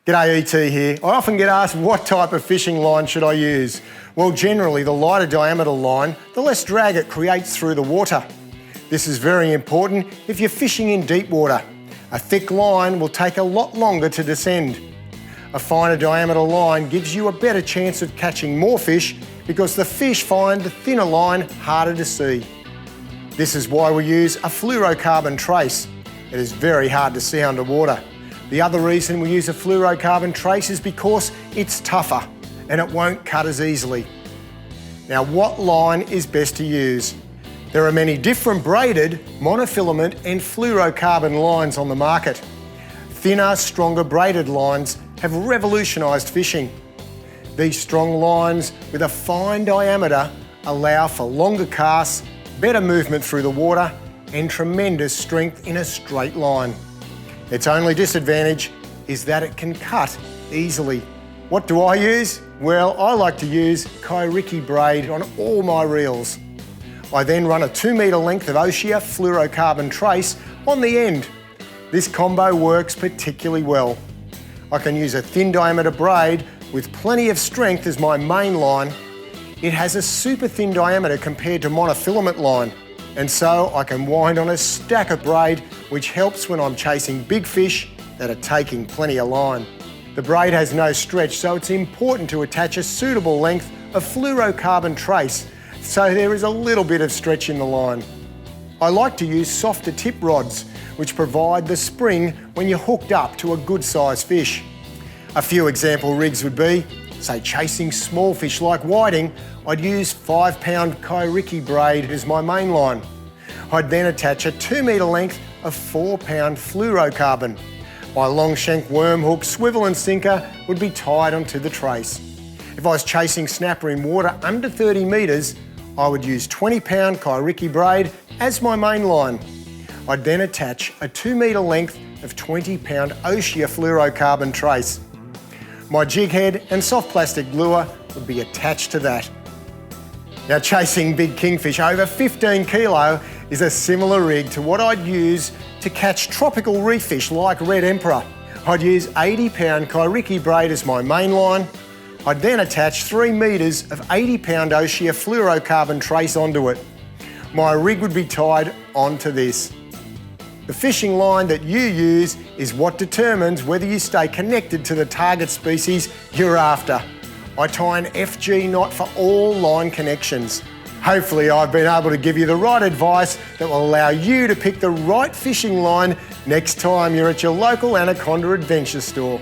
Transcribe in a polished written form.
G'day, ET here. I often get asked what type of fishing line should I use? Well, generally the lighter diameter line, the less drag it creates through the water. This is very important if you're fishing in deep water. A thick line will take a lot longer to descend. A finer diameter line gives you a better chance of catching more fish because the fish find the thinner line harder to see. This is why we use a fluorocarbon trace. It is very hard to see underwater. The other reason we use a fluorocarbon trace is because it's tougher and it won't cut as easily. Now, what line is best to use? There are many different braided, monofilament and fluorocarbon lines on the market. Thinner, stronger braided lines have revolutionised fishing. These strong lines with a fine diameter allow for longer casts, better movement through the water and tremendous strength in a straight line. Its only disadvantage is that it can cut easily. What do I use? Well, I like to use Kairiki braid on all my reels. I then run a 2 metre length of Oshia fluorocarbon trace on the end. This combo works particularly well. I can use a thin diameter braid with plenty of strength as my main line. It has a super thin diameter compared to monofilament line, and so I can wind on a stack of braid, which helps when I'm chasing big fish that are taking plenty of line. The braid has no stretch, so it's important to attach a suitable length of fluorocarbon trace so there is a little bit of stretch in the line. I like to use softer tip rods, which provide the spring when you're hooked up to a good sized fish. A few example rigs would be, say chasing small fish like whiting, I'd use 5-pound Kairiki braid as my main line. I'd then attach a 2 metre length of 4-pound fluorocarbon. My long shank worm hook, swivel and sinker would be tied onto the trace. If I was chasing snapper in water under 30 metres, I would use 20-pound Kairiki braid as my main line. I'd then attach a 2 metre length of 20-pound Oshia fluorocarbon trace. My jig head and soft plastic lure would be attached to that. Now, chasing big kingfish over 15 kilo is a similar rig to what I'd use to catch tropical reef fish like red emperor. I'd use 80-pound Kairiki braid as my main line. I'd then attach 3 metres of 80-pound Oshia fluorocarbon trace onto it. My rig would be tied onto this. The fishing line that you use is what determines whether you stay connected to the target species you're after. I tie an FG knot for all line connections. Hopefully I've been able to give you the right advice that will allow you to pick the right fishing line next time you're at your local Anaconda Adventure store.